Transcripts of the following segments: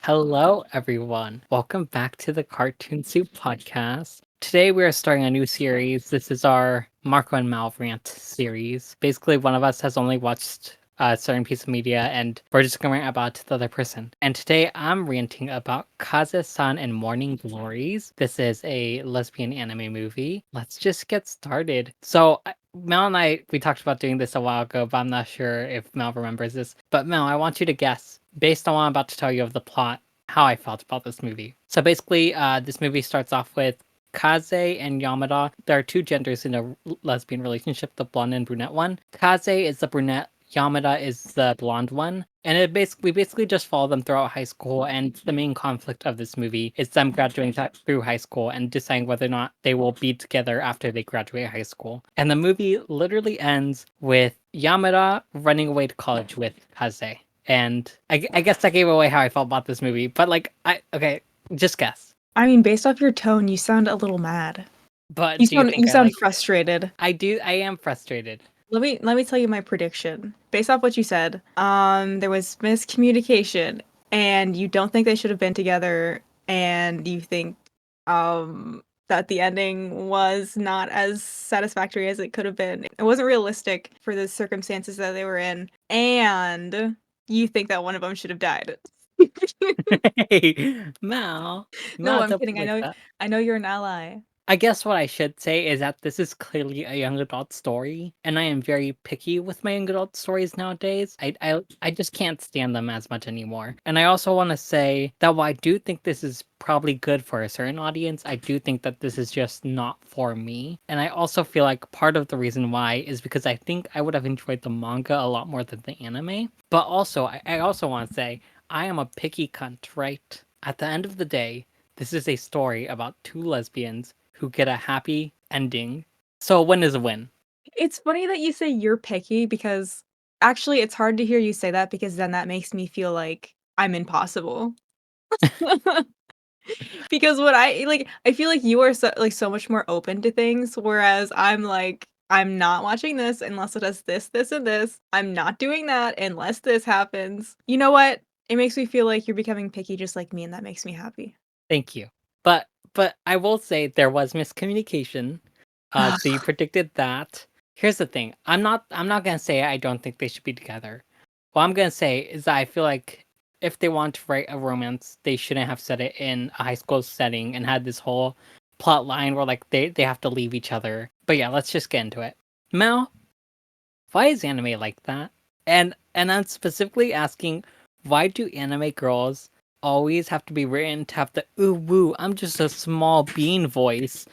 Hello, everyone. Welcome back to the Cartoon Soup podcast. Today, we are starting a new series. This is our Marco and Mal rant series. Basically, one of us has only watched a certain piece of media, and we're just going to rant about the other person. And today, I'm ranting about Kase-san and Morning Glories. This is a lesbian anime movie. Let's just get started. Mel and we talked about doing this a while ago, but I'm not sure if Mel remembers this. But Mel, I want you to guess, based on what I'm about to tell you of the plot, how I felt about this movie. So basically, this movie starts off with Kaze and Yamada. There are two genders in a lesbian relationship, the blonde and brunette one. Kaze is the brunette, Yamada is the blonde one. And we basically just follow them throughout high school, and the main conflict of this movie is them graduating through high school and deciding whether or not they will be together after they graduate high school. And the movie literally ends with Yamada running away to college with Kaze. And I guess that gave away how I felt about this movie. But okay, just guess. I mean, based off your tone, you sound a little mad. But You do you sound think you I sound like it? frustrated. I do. I am frustrated. Let me tell you my prediction. Based off what you said, there was miscommunication, and you don't think they should have been together, and you think that the ending was not as satisfactory as it could have been. It wasn't realistic for the circumstances that they were in, and you think that one of them should have died. Hey, Mal, No, not I'm to kidding. like that. I know you're an ally. I guess what I should say is that this is clearly a young adult story, and I am very picky with my young adult stories nowadays. I just can't stand them as much anymore. And I also want to say that while I do think this is probably good for a certain audience, I do think that this is just not for me. And I also feel like part of the reason why is because I think I would have enjoyed the manga a lot more than the anime. But also, I also want to say I am a picky cunt, right? At the end of the day, this is a story about two lesbians who get a happy ending. So a win is a win. It's funny that you say you're picky because actually it's hard to hear you say that because then that makes me feel like I'm impossible. Because what I feel like you are so much more open to things, whereas I'm like, I'm not watching this unless it does this, this, and this. I'm not doing that unless this happens. You know what? It makes me feel like you're becoming picky just like me, and that makes me happy. Thank you. But I will say there was miscommunication. So you predicted that. Here's the thing. I'm not gonna say I don't think they should be together. What I'm gonna say is that I feel like if they want to write a romance, they shouldn't have set it in a high school setting and had this whole plot line where like they have to leave each other. But yeah, let's just get into it. Mel, why is anime like that? And I'm specifically asking, why do anime girls always have to be written to have the ooh woo, I'm just a small bean voice?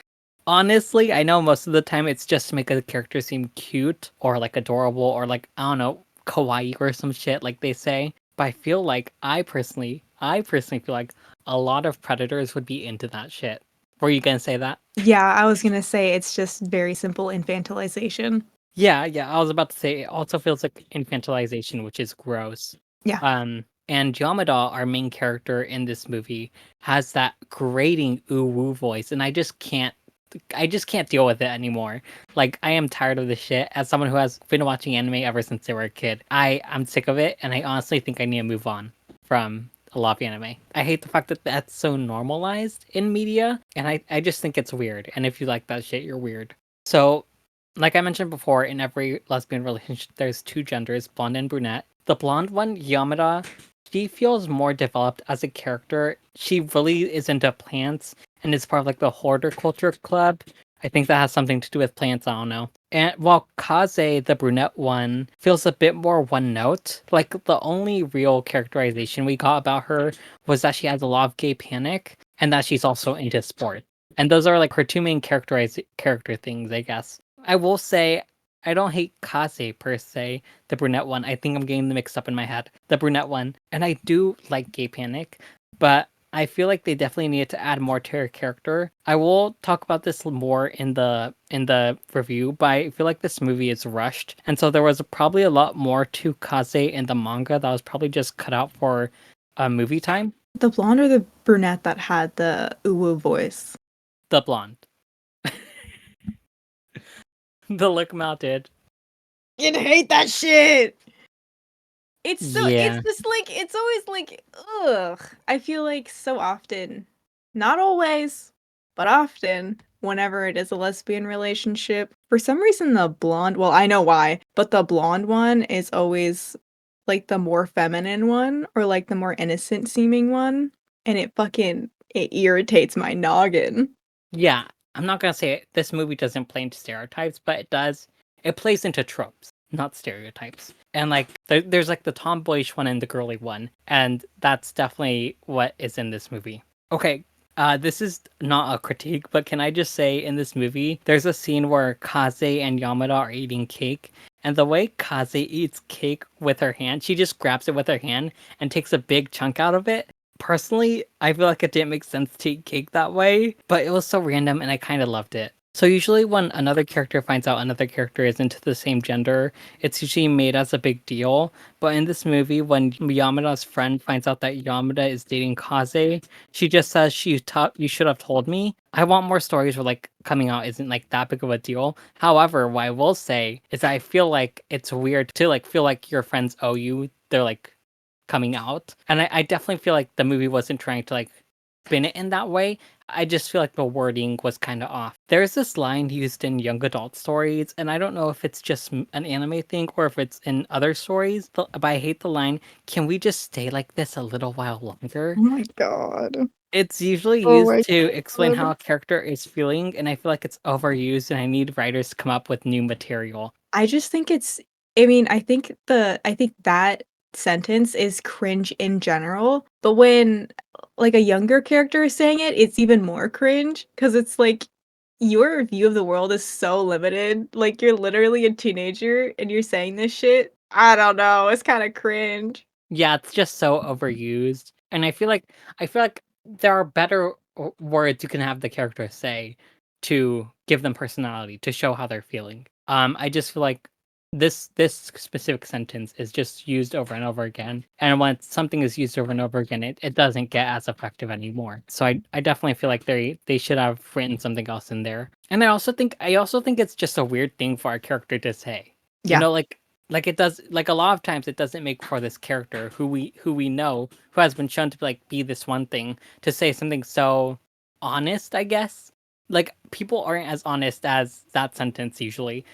Honestly, I know most of the time it's just to make a character seem cute or like adorable or like I don't know, kawaii or some shit like they say. But I feel like I personally feel like a lot of predators would be into that shit. Were you gonna say that? Yeah, I was gonna say it's just very simple infantilization. Yeah, I was about to say it also feels like infantilization, which is gross. Yeah. And Yamada, our main character in this movie, has that grating ooh woo voice, and I just can't deal with it anymore. Like I am tired of this shit. As someone who has been watching anime ever since they were a kid, I'm sick of it, and I honestly think I need to move on from a lot of anime. I hate the fact that that's so normalized in media, and I just think it's weird. And if you like that shit, you're weird. So like I mentioned before, in every lesbian relationship, there's two genders, blonde and brunette. The blonde one, Yamada, she feels more developed as a character. She really is into plants and is part of like the hoarder culture club. I think that has something to do with plants, I don't know. And while Kaze, the brunette one, feels a bit more one note, like the only real characterization we got about her was that she has a lot of gay panic and that she's also into sport. And those are like her two main character things, I guess. I will say I don't hate Kase per se, the brunette one. I think I'm getting them mixed up in my head. The brunette one. And I do like Gay Panic, but I feel like they definitely needed to add more to her character. I will talk about this more in the review, but I feel like this movie is rushed. And so there was probably a lot more to Kase in the manga that was probably just cut out for movie time. The blonde or the brunette that had the uwu voice? The blonde. The look mounted. You hate that shit! it's Yeah. just like it's always like ugh. I feel like so often, not always, but often, whenever it is a lesbian relationship, for some reason the blonde, well, I know why, but the blonde one is always like the more feminine one or like the more innocent seeming one, and it irritates my noggin. Yeah. I'm not gonna say this movie doesn't play into stereotypes, but it does. It plays into tropes, not stereotypes. And like there's like the tomboyish one and the girly one, and that's definitely what is in this movie. Okay, this is not a critique, but can I just say in this movie, there's a scene where Kaze and Yamada are eating cake, and the way Kaze eats cake with her hand, she just grabs it with her hand and takes a big chunk out of it. Personally, I feel like it didn't make sense to eat cake that way, but it was so random and I kind of loved it. So usually when another character finds out another character isn't the same gender, it's usually made as a big deal. But in this movie, when Yamada's friend finds out that Yamada is dating Kaze, she just says you should have told me. I want more stories where like coming out isn't like that big of a deal. However, what I will say is I feel like it's weird to like feel like your friends owe you. They're like coming out. And I definitely feel like the movie wasn't trying to like spin it in that way. I just feel like the wording was kind of off. There's this line used in young adult stories, and I don't know if it's just an anime thing or if it's in other stories, but I hate the line, can we just stay like this a little while longer? Oh my god. It's usually Oh used my to explain how god. a character is feeling, and I feel like it's overused, and I need writers to come up with new material. I just think it's I mean, I think that sentence is cringe in general, but when like a younger character is saying it, it's even more cringe because it's like your view of the world is so limited. Like you're literally a teenager and you're saying this shit. I don't know. It's kind of cringe. Yeah, it's just so overused, and I feel like there are better words you can have the character say to give them personality, to show how they're feeling. I just feel like this specific sentence is just used over and over again, and when something is used over and over again, it doesn't get as effective anymore. So I definitely feel like they should have written something else in there. And I also think it's just a weird thing for our character to say. You Yeah. know, like it does like a lot of times it doesn't make for this character who we know who has been shown to like be this one thing to say something so honest, I guess. Like people aren't as honest as that sentence usually.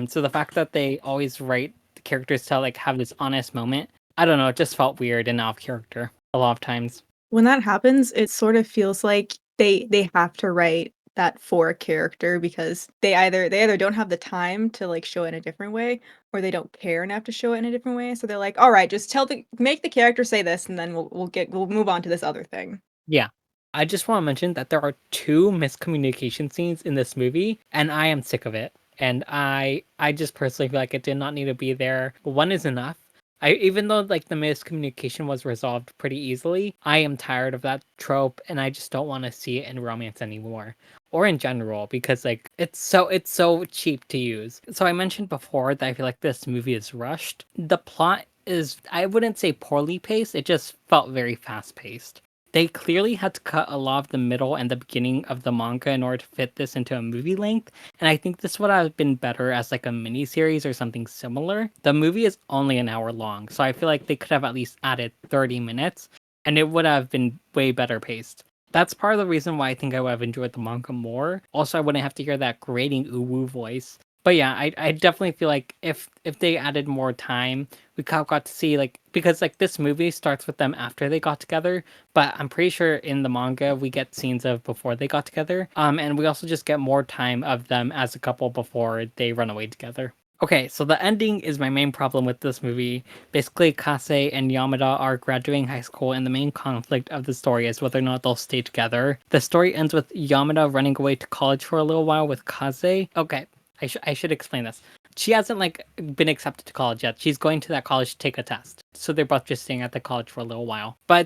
So the fact that they always write the characters to like have this honest moment, I don't know, it just felt weird and off character a lot of times. When that happens, it sort of feels like they have to write that for a character because they either don't have the time to, like, show it in a different way, or they don't care enough to show it in a different way, so they're like, "Alright, just tell the make the character say this, and then we'll move on to this other thing." Yeah. I just want to mention that there are two miscommunication scenes in this movie, and I am sick of it. And I just personally feel like it did not need to be there. One is enough. I even though like the miscommunication was resolved pretty easily, I am tired of that trope and I just don't want to see it in romance anymore. Or in general, because like it's so cheap to use. So I mentioned before that I feel like this movie is rushed. The plot is I wouldn't say poorly paced, it just felt very fast paced. They clearly had to cut a lot of the middle and the beginning of the manga in order to fit this into a movie length, and I think this would have been better as like a mini series or something similar. The movie is only an hour long, so I feel like they could have at least added 30 minutes, and it would have been way better paced. That's part of the reason why I think I would have enjoyed the manga more. Also, I wouldn't have to hear that grating uwu voice. But yeah, I definitely feel like if they added more time, we kind of got to see like because like this movie starts with them after they got together, but I'm pretty sure in the manga we get scenes of before they got together. And we also just get more time of them as a couple before they run away together. Okay, so the ending is my main problem with this movie. Basically, Kase and Yamada are graduating high school, and the main conflict of the story is whether or not they'll stay together. The story ends with Yamada running away to college for a little while with Kaze. Okay, I should explain this. She hasn't like been accepted to college yet. She's going to that college to take a test. So they're both just staying at the college for a little while. But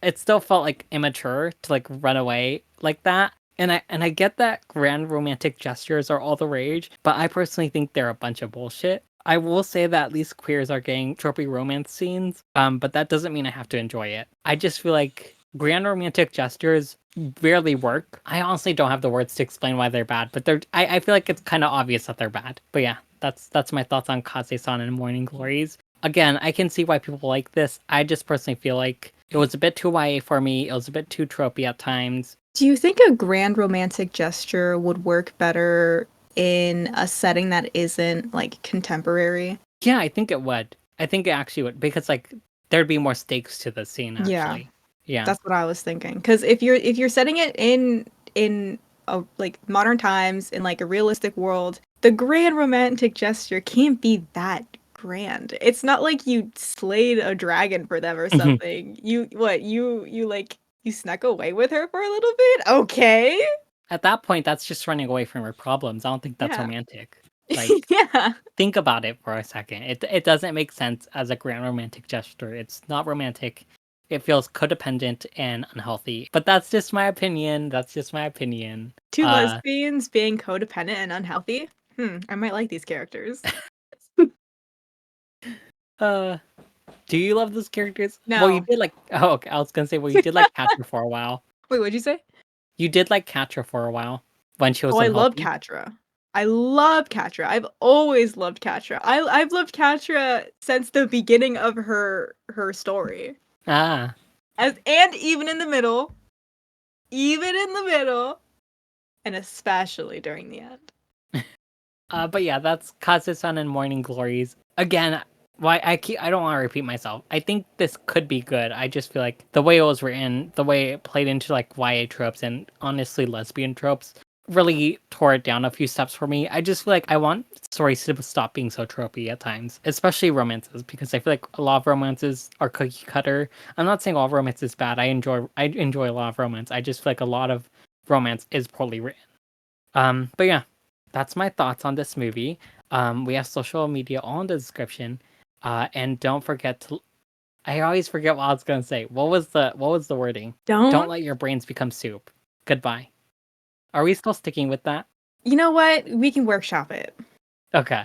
it still felt like immature to like run away like that. And I get that grand romantic gestures are all the rage, but I personally think they're a bunch of bullshit. I will say that at least queers are getting tropey romance scenes, but that doesn't mean I have to enjoy it. I just feel like grand romantic gestures rarely work. I honestly don't have the words to explain why they're bad, but I feel like it's kind of obvious that they're bad. But yeah, that's my thoughts on Kase-san and Morning Glories. Again, I can see why people like this. I just personally feel like it was a bit too YA for me. It was a bit too tropey at times. Do you think a grand romantic gesture would work better in a setting that isn't like contemporary? Yeah, I think it would. I think it actually would because like there'd be more stakes to the scene Yeah, actually. Yeah. that's what I was thinking. Because if you're setting it in like modern times in like a realistic world, the grand romantic gesture can't be that grand. It's not like you slayed a dragon for them or something. You snuck away with her for a little bit? Okay. At that point, that's just running away from her problems. I don't think that's Yeah. romantic. Like, Yeah. think about it for a second. It doesn't make sense as a grand romantic gesture. It's not romantic. It feels codependent and unhealthy. But that's just my opinion. That's just my opinion. Two lesbians being codependent and unhealthy? I might like these characters. Uh, do you love those characters? Well, you No. did like. Oh, okay. I was gonna say, well, you did like Catra for a while. Wait, what'd you say? You did like Catra for a while when she was Oh, I love unhealthy. Catra. I love Catra. I've always loved Catra. I've loved Catra since the beginning of her story. Ah, And even in the middle, and especially during the end. but yeah, that's Kase-san and Morning Glories. Again, why I don't want to repeat myself. I think this could be good. I just feel like the way it was written, the way it played into like YA tropes and honestly lesbian tropes, really tore it down a few steps for me. I just feel like I want stories to stop being so tropey at times, especially romances, because I feel like a lot of romances are cookie cutter. I'm not saying all romance is bad. I enjoy a lot of romance. I just feel like a lot of romance is poorly written. But yeah, that's my thoughts on this movie. We have social media all in the description. And don't forget to. I always forget what I was gonna say. What was the wording? Don't Don't. let your brains become soup. Goodbye. Are we still sticking with that? You know what? We can workshop it. Okay.